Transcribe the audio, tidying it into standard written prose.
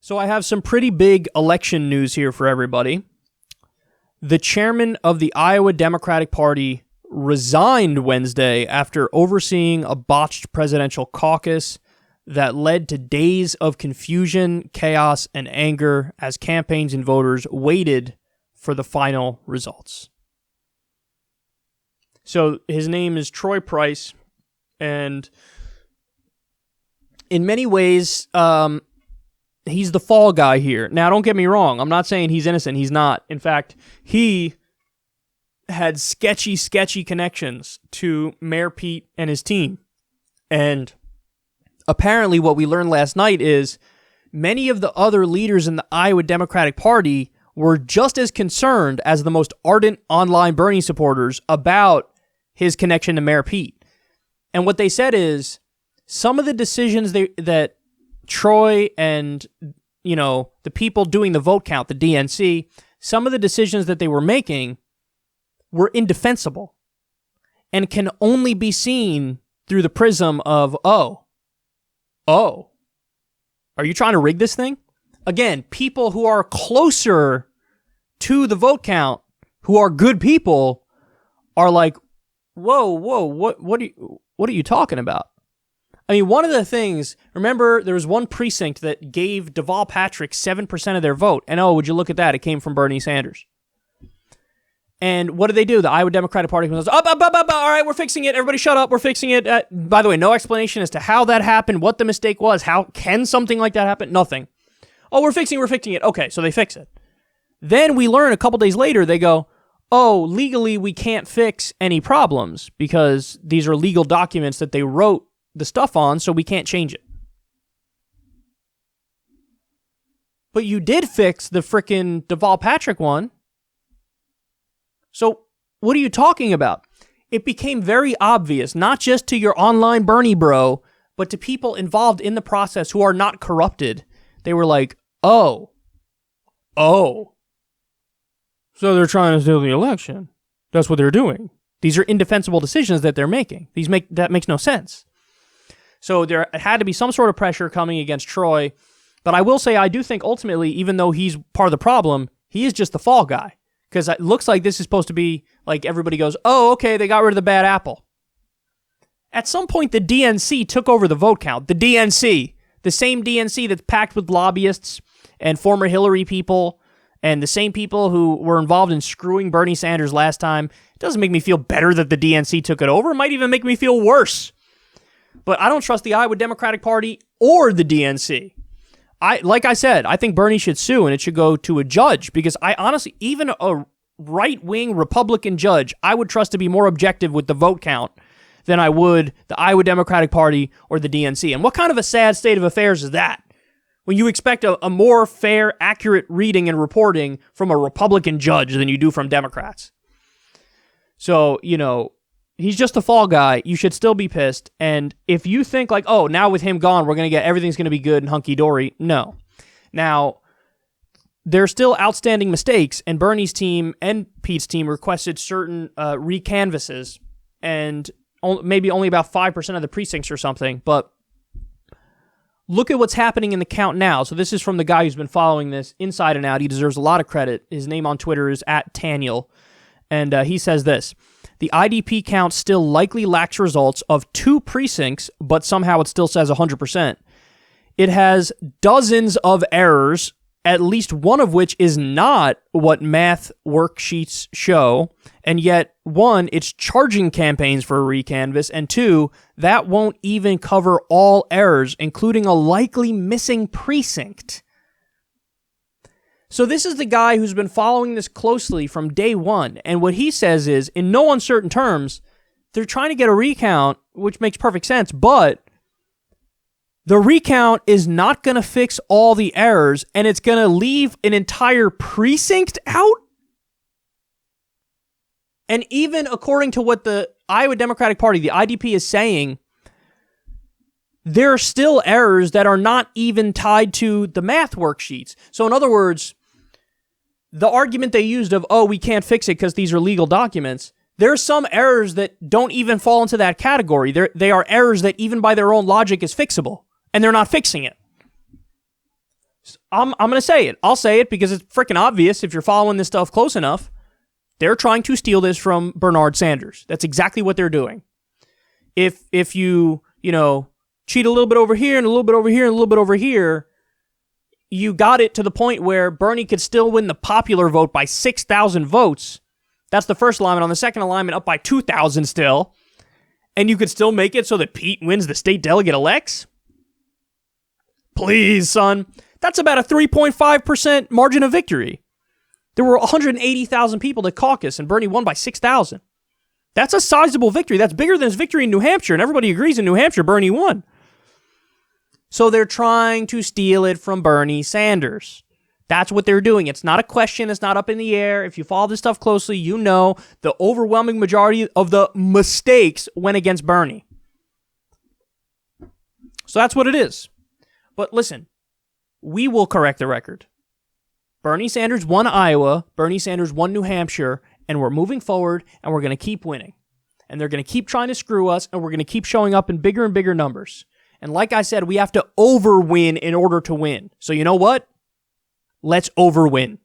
So I have some pretty big election news here for everybody. The chairman of the Iowa Democratic Party resigned Wednesday after overseeing a botched presidential caucus that led to days of confusion, chaos, and anger as campaigns and voters waited for the final results. So his name is Troy Price, and in many ways, he's the fall guy here. Now, don't get me wrong. I'm not saying he's innocent. He's not. In fact, he had sketchy connections to Mayor Pete and his team. And apparently what we learned last night is many of the other leaders in the Iowa Democratic Party were just as concerned as the most ardent online Bernie supporters about his connection to Mayor Pete. And what they said is some of the decisions that Troy and, the people doing the vote count, the DNC, some of the decisions that they were making were indefensible and can only be seen through the prism of, are you trying to rig this thing? Again, people who are closer to the vote count, who are good people, are like, whoa, what are you talking about? I mean, one of the things, remember, there was one precinct that gave Deval Patrick 7% of their vote. And would you look at that? It came from Bernie Sanders. And what did they do? The Iowa Democratic Party goes, up, all right, we're fixing it. Everybody shut up, we're fixing it. By the way, no explanation as to how that happened, what the mistake was, how can something like that happen? Nothing. Oh, we're fixing it. Okay, so they fix it. Then we learn a couple days later, they go, legally we can't fix any problems because these are legal documents that they wrote the stuff on, so we can't change it. But you did fix the frickin' Deval Patrick one. So what are you talking about? It became very obvious, not just to your online Bernie bro, but to people involved in the process who are not corrupted. They were like, so they're trying to steal the election. That's what they're doing. These are indefensible decisions that they're making. That makes no sense. So there had to be some sort of pressure coming against Troy. But I will say, I do think ultimately, even though he's part of the problem, he is just the fall guy. Because it looks like this is supposed to be like everybody goes, okay, they got rid of the bad apple. At some point, the DNC took over the vote count. The DNC, the same DNC that's packed with lobbyists and former Hillary people and the same people who were involved in screwing Bernie Sanders last time. It doesn't make me feel better that the DNC took it over. It might even make me feel worse. But I don't trust the Iowa Democratic Party or the DNC. Like I said, I think Bernie should sue and it should go to a judge because I honestly, even a right-wing Republican judge, I would trust to be more objective with the vote count than I would the Iowa Democratic Party or the DNC. And what kind of a sad state of affairs is that? When you expect a more fair, accurate reading and reporting from a Republican judge than you do from Democrats. So, he's just a fall guy. You should still be pissed. And if you think like, now with him gone, everything's going to be good and hunky-dory. No. Now, there's still outstanding mistakes, and Bernie's team and Pete's team requested certain recanvases, and maybe only about 5% of the precincts or something. But look at what's happening in the count now. So this is from the guy who's been following this inside and out. He deserves a lot of credit. His name on Twitter is @Taniel, and he says this. The IDP count still likely lacks results of 2 precincts, but somehow it still says 100%. It has dozens of errors, at least one of which is not what math worksheets show, and yet, 1, it's charging campaigns for a recanvass, and 2, that won't even cover all errors, including a likely missing precinct. So this is the guy who's been following this closely from day one, and what he says is, in no uncertain terms, they're trying to get a recount, which makes perfect sense, but the recount is not going to fix all the errors, and it's going to leave an entire precinct out? And even according to what the Iowa Democratic Party, the IDP, is saying, there are still errors that are not even tied to the math worksheets. So in other words, the argument they used of, we can't fix it because these are legal documents, there are some errors that don't even fall into that category. They are errors that even by their own logic is fixable, and they're not fixing it. I'm going to say it. I'll say it because it's freaking obvious if you're following this stuff close enough. They're trying to steal this from Bernard Sanders. That's exactly what they're doing. If you cheat a little bit over here and a little bit over here and a little bit over here, you got it to the point where Bernie could still win the popular vote by 6,000 votes. That's the first alignment. On the second alignment, up by 2,000 still. And you could still make it so that Pete wins the state delegate elects? Please, son. That's about a 3.5% margin of victory. There were 180,000 people to caucus, and Bernie won by 6,000. That's a sizable victory. That's bigger than his victory in New Hampshire, and everybody agrees in New Hampshire, Bernie won. So they're trying to steal it from Bernie Sanders. That's what they're doing. It's not a question. It's not up in the air. If you follow this stuff closely, you know the overwhelming majority of the mistakes went against Bernie. So that's what it is. But listen, we will correct the record. Bernie Sanders won Iowa, Bernie Sanders won New Hampshire, and we're moving forward, and we're going to keep winning. And they're going to keep trying to screw us, and we're going to keep showing up in bigger and bigger numbers. And like I said, we have to overwin in order to win. So you know what? Let's overwin.